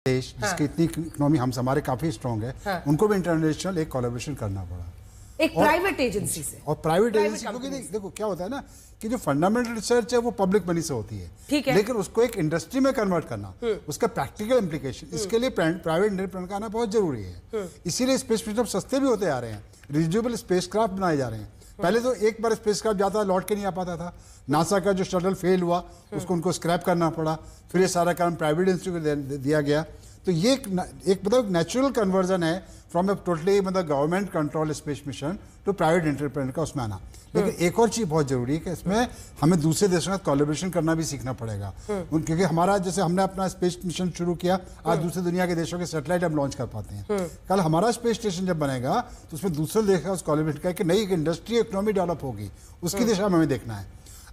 देश जिसकी इतनी इकोनॉमी हम हमारे काफी स्ट्रांग है, उनको भी इंटरनेशनल एक कोलैबोरेशन करना पड़ा, एक प्राइवेट एजेंसी से। और प्राइवेट एजेंसी क्योंकि देखो क्या होता है ना कि जो फंडामेंटल रिसर्च है वो पब्लिक मनी से होती है, ठीक है, लेकिन उसको एक इंडस्ट्री में कन्वर्ट करना, उसका प्रैक्टिकल इम्प्लीकेशन, इसके लिए प्राइवेट एंटरप्रेन्योर का आना बहुत जरूरी है। इसीलिए स्पेस मिशन सस्ते भी होते आ रहे हैं, रियूजेबल स्पेसक्राफ्ट बनाए जा रहे हैं। पहले तो एक बार स्पेसक्राफ्ट जाता लौट के नहीं आ पाता था, नासा का जो शटल फेल हुआ उसको उनको स्क्रैप करना पड़ा, फिर ये सारा काम प्राइवेट इंस्टीट्यूट को दिया गया। तो ये एक मतलब नेचुरल कन्वर्जन है फ्रॉम ए टोटली मतलब government control space mission to private entrepreneur का उसमें आना। लेकिन एक और चीज़ बहुत जरूरी है कि इसमें हमें दूसरे देशों के साथ कोलैबोरेशन करना भी सीखना पड़ेगा, क्योंकि हमारा जैसे हमने अपना स्पेस मिशन शुरू किया, आज दूसरे दुनिया के देशों के सैटेलाइट हम लॉन्च कर पाते हैं। कल हमारा स्पेस स्टेशन जब बनेगा तो उसमें दूसरे देश का कोलैबोरेशन करके नई इंडस्ट्री इकोनॉमी डेवलप होगी, उसकी दिशा में हमें देखना है।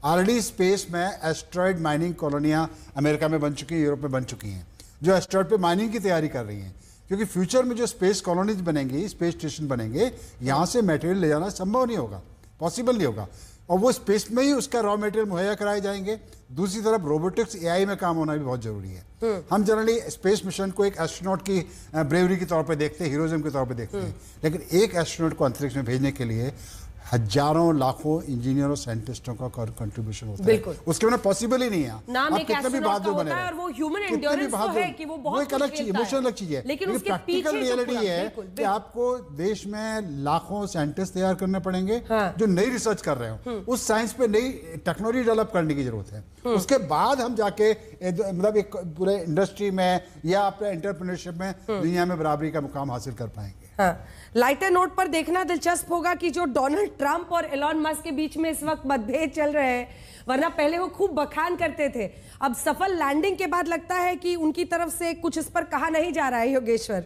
ऑलरेडी स्पेस में एस्ट्रॉयड माइनिंग कॉलोनियाँ अमेरिका में बन चुकी हैं, यूरोप में बन चुकी हैं, जो एस्ट्रॉयड पे माइनिंग की तैयारी कर रही हैं, क्योंकि फ्यूचर में जो स्पेस कॉलोनीज बनेंगी, स्पेस स्टेशन बनेंगे, यहाँ से मटेरियल ले जाना संभव नहीं होगा, पॉसिबल नहीं होगा, और वो स्पेस में ही उसका रॉ मटेरियल मुहैया कराए जाएंगे। दूसरी तरफ रोबोटिक्स एआई में काम होना भी बहुत जरूरी है। हम जनरली स्पेस मिशन को एक एस्ट्रोनॉट की ब्रेवरी के तौर पे देखते हैं, हीरोइज्म के तौर पे देखते हैं, लेकिन एक एस्ट्रोनॉट को अंतरिक्ष में भेजने के लिए हजारों लाखों इंजीनियरों साइंटिस्टों का कंट्रीब्यूशन होता है, उसके बिना पॉसिबल ही नहीं है। नाम एक एस्ट्रोनॉट का होता है और वो ह्यूमन एंड्योरेंस तो है कि वो बहुत एक अलग चीज, इमोशनल अलग चीज है, लेकिन उसके प्रैक्टिकल रियलिटी है कि आपको देश में लाखों साइंटिस्ट तैयार करने पड़ेंगे जो नई रिसर्च कर रहे हो, उस साइंस पे नई टेक्नोलॉजी डेवलप करने की जरूरत है। उसके बाद हम जाके मतलब एक पूरे इंडस्ट्री में या अपने एंटरप्रेन्योरशिप में दुनिया में बराबरी का मुकाम हासिल कर पाएंगे। लाइटर नोट पर देखना दिलचस्प होगा कि जो डोनाल्ड ट्रंप और एलॉन मस्क के बीच में इस वक्त मतभेद चल रहे हैं, वरना पहले वो खूब बखान करते थे, अब सफल लैंडिंग के बाद लगता है कि उनकी तरफ से कुछ इस पर कहा नहीं जा रहा है। योगेश्वर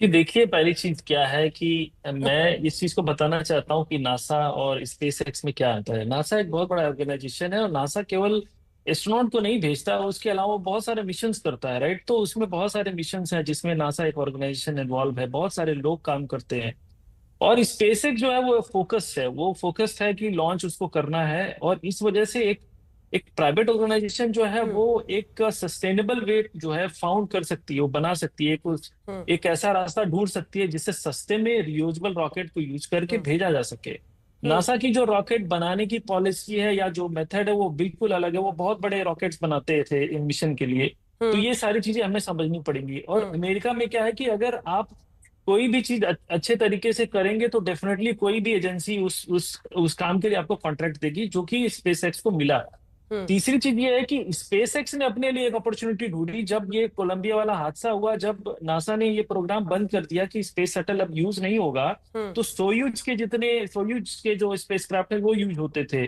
कि देखिए, पहली चीज क्या है कि मैं इस चीज को बताना चाहता हूं कि नासा और स्पेस एक्स में क्या आता है। नासा एक बहुत बड़ा ऑर्गेनाइजेशन है और नासा केवल एस्ट्रोनॉट को नहीं भेजता, उसके अलावा बहुत सारे मिशंस करता है, राइट। तो उसमें बहुत सारे मिशंस हैं जिसमें नासा एक ऑर्गेनाइजेशन इन्वॉल्व है, बहुत सारे लोग काम करते हैं। और स्पेस एक्स जो है वो फोकस्ड है, वो फोकस्ड है कि लॉन्च उसको करना है, और इस वजह से एक प्राइवेट ऑर्गेनाइजेशन जो है वो एक सस्टेनेबल वे जो है फाउंड कर सकती है, वो बना सकती है, एक ऐसा रास्ता ढूंढ सकती है जिससे सस्ते में रियूजेबल रॉकेट को यूज करके भेजा जा सके। नासा की जो रॉकेट बनाने की पॉलिसी है या जो मेथड है वो बिल्कुल अलग है। वो बहुत बड़े रॉकेट्स बनाते थे इन मिशन के लिए, तो ये सारी चीजें हमें समझनी पड़ेंगी। और अमेरिका में क्या है कि अगर आप कोई भी चीज अच्छे तरीके से करेंगे तो डेफिनेटली कोई भी एजेंसी उस काम के लिए आपको कॉन्ट्रैक्ट देगी, जो कि स्पेस एक्स को मिला। तीसरी चीज ये है कि स्पेस एक्स ने अपने लिए एक अपॉर्चुनिटी ढूंढी। जब ये कोलंबिया वाला हादसा हुआ, जब नासा ने ये प्रोग्राम बंद कर दिया कि स्पेस शटल अब यूज नहीं होगा, तो सोयूज के जो स्पेसक्राफ्ट है वो यूज होते थे,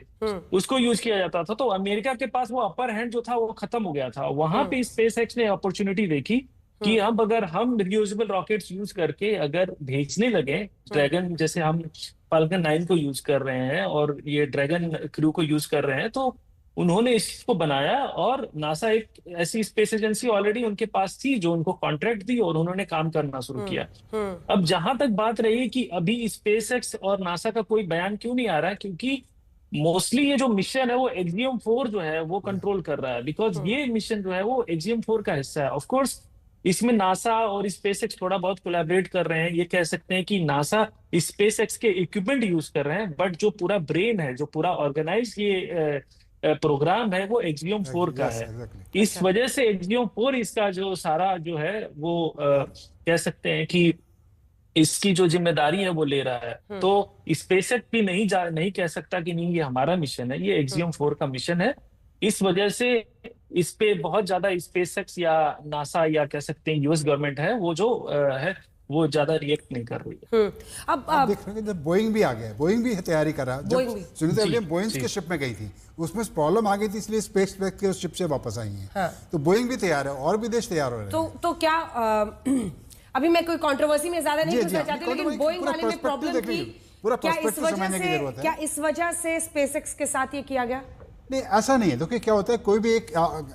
उसको यूज किया जाता था। तो अमेरिका के पास वो अपर हैंड जो था वो खत्म हो गया था। वहां पे स्पेस एक्स ने अपॉर्चुनिटी देखी कि अब अगर हम रियूजेबल रॉकेट्स यूज करके अगर भेजने लगे, ड्रैगन जैसे हम फाल्कन 9 को यूज कर रहे हैं और ये ड्रैगन क्रू को यूज कर रहे हैं, तो उन्होंने इसको बनाया। और नासा एक ऐसी स्पेस एजेंसी ऑलरेडी उनके पास थी जो उनको कॉन्ट्रैक्ट दी और उन्होंने काम करना शुरू किया। अब जहां तक बात रही कि अभी स्पेस एक्स और नासा का कोई बयान क्यों नहीं आ रहा है, क्योंकि मोस्टली ये जो मिशन है वो एक्सियम 4 जो है वो कंट्रोल कर रहा है, बिकॉज ये मिशन जो है वो एक्सियम 4 का हिस्सा है। ऑफकोर्स इसमें नासा और स्पेस एक्स थोड़ा बहुत कोलैबोरेट कर रहे हैं। ये कह सकते हैं कि नासा स्पेस एक्स के इक्विपमेंट यूज कर रहे हैं, बट जो पूरा ब्रेन है, जो पूरा ऑर्गेनाइज ये प्रोग्राम है, वो एक्सियम 4 का है। इस वजह से एक्सियम 4 इसका जो सारा जो है वो कह सकते हैं कि इसकी जो जिम्मेदारी है वो ले रहा है। तो स्पेसएक्स भी नहीं कह सकता कि नहीं ये हमारा मिशन है, ये एक्सियम 4 का मिशन है। इस वजह से इस पे बहुत ज्यादा स्पेसएक्स या नासा या कह सकते हैं यूएस गवर्नमेंट है वो जो है वो ज्यादा रिएक्ट नहीं कर रही है। अब देख रहे हैं जब बोइंग भी आ गया, बोइंग भी तैयारी कर रहा है। जब सुनीता विलियम बोइंग के शिप में गई थी, उसमें प्रॉब्लम आ गई थी, इसलिए स्पेस के उस शिप से वापस आई हैं। तो बोइंग भी तैयार है और भी देश तैयार हो रहे हैं। तो क्या अभी मैं कोई कंट्रोवर्सी में ज्यादा नहीं घुसना चाहती, लेकिन बोइंग वाले में प्रॉब्लम थी, क्या इस वजह से स्पेसएक्स के साथ ये किया गया? नहीं, ऐसा नहीं है। देखिए क्या होता है, कोई भी एक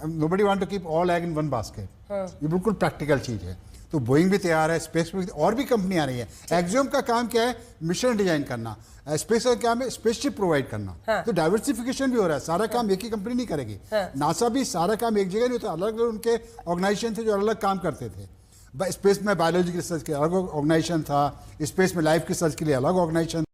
nobody want to keep all egg in one basket. ये बिल्कुल प्रैक्टिकल चीज है। तो बोइंग भी तैयार है, स्पेस में और भी कंपनी आ रही है। एक्सियोम का काम क्या है? मिशन डिजाइन करना। स्पेस का काम है स्पेसशिप प्रोवाइड करना। तो डाइवर्सिफिकेशन भी हो रहा है, सारा काम एक ही कंपनी नहीं करेगी। नासा भी सारा काम एक जगह नहीं होता, अलग अलग उनके ऑर्गेनाइजेशन थे जो अलग अलग काम करते थे। स्पेस में बायोलॉजी रिसर्च के अलग ऑर्गेनाइजेशन था, स्पेस में लाइफ रिसर्च के लिए अलग ऑर्गेनाइजेशन